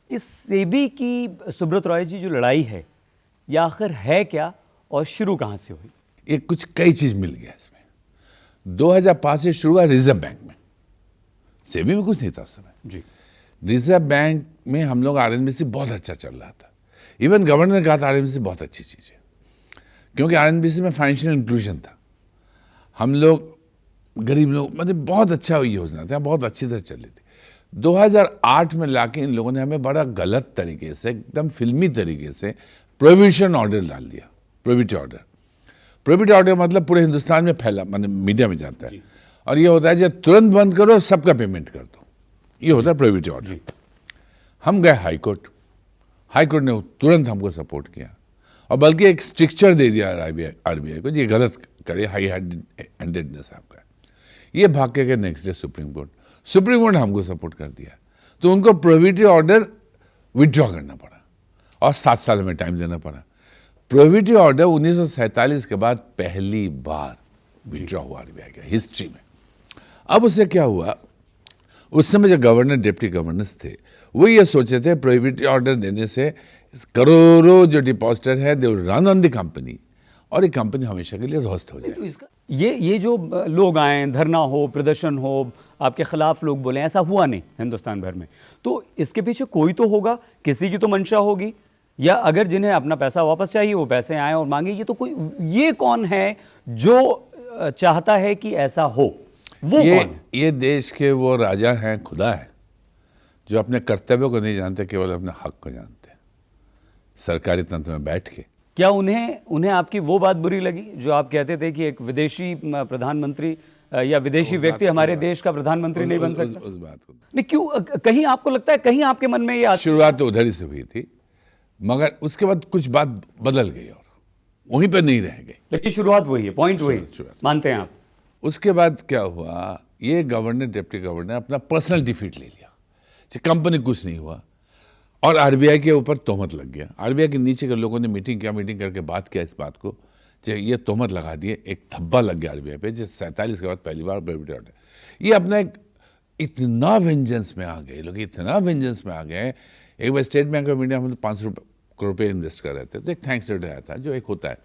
इस सेबी की सुब्रत रॉय जी जो लड़ाई है, ये आखिर है क्या और शुरू कहाँ से हुई? ये कुछ कई चीज मिल गया इसमें। 2005 से शुरू हुआ रिजर्व बैंक में, सेबी में कुछ नहीं था उस समय जी। रिजर्व बैंक में हम लोग आरएनबीसी बहुत अच्छा चल रहा था। इवन गवर्नर ने कहा था आरएनबीसी बहुत अच्छी चीज है, क्योंकि आरएनबीसी में फाइनेंशियल इंक्लूजन था। हम लोग गरीब लोग, मतलब बहुत अच्छा योजना था, बहुत अच्छी तरह चल रही थी। 2008 में लाके इन लोगों ने हमें बड़ा गलत तरीके से, एकदम फिल्मी तरीके से प्रोहिबिशन ऑर्डर डाल दिया। प्रोहिबिट ऑर्डर मतलब पूरे हिंदुस्तान में फैला, मतलब मीडिया में जाता है, और ये होता है जब तुरंत बंद करो सबका पेमेंट कर दो, ये होता है प्रोहिबिट ऑर्डर। हम गए हाईकोर्ट ने तुरंत हमको सपोर्ट किया और बल्कि एक स्ट्रिक्चर दे दिया आरबीआई को, ये गलत करे, हाई हैंडेडनेस आपका। ये भाग के नेक्स्ट डे सुप्रीम कोर्ट हमको सपोर्ट कर दिया, तो उनको प्रोहिबिटिव ऑर्डर विड्रॉ करना पड़ा और 7 साल में टाइम देना पड़ा। प्रोहिबिटिव ऑर्डर 1947 के बाद पहली बार विड्रॉ हुआ आरबीआई के हिस्ट्री में। अब उससे क्या हुआ, उस समय जो गवर्नर डिप्टी गवर्नर्स थे वो ये सोचे थे प्रोहिबिटिव ऑर्डर देने से करोड़ों जो डिपॉजिटर है they will run on the company, और ये कंपनी हमेशा के लिए ध्वस्त हो जाए। तो इसका ये जो लोग आए, धरना हो, प्रदर्शन हो, आपके खिलाफ लोग बोले, ऐसा हुआ नहीं हिंदुस्तान भर में, तो इसके पीछे कोई तो होगा, किसी की तो मंशा होगी, या अगर जिन्हें अपना पैसा वापस चाहिए वो पैसे आए और मांगे, ये कौन है जो चाहता है कि ऐसा हो? वो कौन है? ये देश के वो राजा हैं, खुदा है, जो अपने कर्तव्यों को नहीं जानते, केवल अपने हक को जानते हैं सरकारी तंत्र में बैठ के। क्या उन्हें आपकी वो बात बुरी लगी जो आप कहते थे कि एक विदेशी प्रधानमंत्री या विदेशी व्यक्ति हमारे देश का प्रधानमंत्री नहीं बन सकता? उस बात को नहीं, क्यों? कहीं आपको लगता है, कहीं आपके मन में ये शुरुआत तो उधर ही से हुई थी, मगर उसके बाद कुछ बात बदल गई और वहीं पर नहीं रह गई। लेकिन शुरुआत वही है, पॉइंट वही मानते हैं आप? उसके बाद क्या हुआ, ये गवर्नर डिप्टी गवर्नर अपना पर्सनल डिफीट ले लिया, कंपनी कुछ नहीं हुआ, और आरबीआई के ऊपर तोहमत लग गया। आरबीआई के नीचे के लोगों ने मीटिंग करके बात किया इस बात को, ये तोहमत लगा दिए, एक थब्बा लग गया आरबीआई पे, जो 47 के बाद पहली बार प्रोहिबिटिव ऑर्डर। ये अपना एक इतना वेंजेंस में आ गए लोग, इतना वेंजेंस में आ गए। एक बार स्टेट बैंक ऑफ इंडिया में 500 करोड़ रुपये इन्वेस्ट कर रहे थे, तो एक थैंक्स लेटर आया था, जो एक होता है,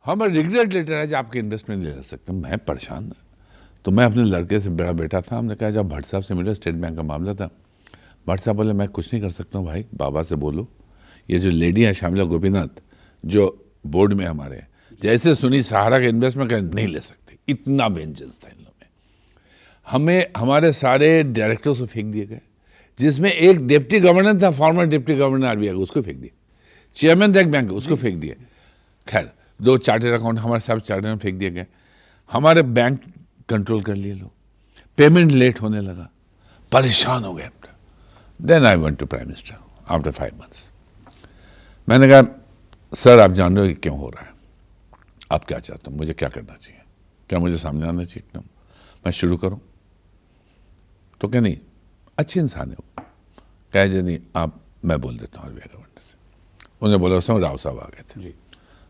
हमारा रिग्रेट लेटर है जो आपके इन्वेस्टमेंट ले सकते। मैं परेशान, तो मैं अपने लड़के से, बड़ा बेटा था, हमने कहा जब भट्ट साहब से मिले, स्टेट बैंक का मामला था। भट्ट साहब बोले मैं कुछ नहीं कर सकता हूँ भाई, बाबा से बोलो। ये जो लेडी है श्यामला गोपीनाथ जो बोर्ड में हमारे, जैसे सुनी सहारा के इन्वेस्टमेंट कर नहीं ले सकते, इतना वेंजेंस था इन लोगों में। हमें हमारे सारे डायरेक्टर्स को फेंक दिए गए, जिसमें एक डिप्टी गवर्नर था, फॉर्मर डिप्टी गवर्नर आरबीआई का, उसको फेंक दिए। चेयरमैन था एक बैंक, उसको फेंक दिए। खैर 2 चार्टर्ड अकाउंट हमारे साथ चार्टर्ड में फेंक दिए गए। हमारे बैंक कंट्रोल कर लिए लोग, पेमेंट लेट होने लगा, परेशान हो गए। Then I went to prime minister after 5 months। मैंने कहा सर आप जान रहे हो कि क्यों हो रहा है, आप क्या चाहते हो, मुझे क्या करना चाहिए, क्या मुझे सामने आना चाहिए एकदम, मैं शुरू करूं? तो क्या नहीं, अच्छे इंसान है वो, कहे जी नहीं आप, मैं बोल देता हूँ आरबीआई गवर्नर से। उन्होंने बोला उस समय राव साहब आ गए थे जी,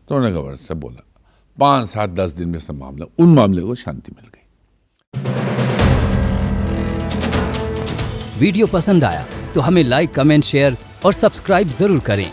तो उन्होंने गवर्नर से बोला, 5, 7, 10 दिन में सब मामला, उन मामले को शांति मिल गई। वीडियो पसंद आया तो हमें लाइक, कमेंट, शेयर और सब्सक्राइब जरूर करें।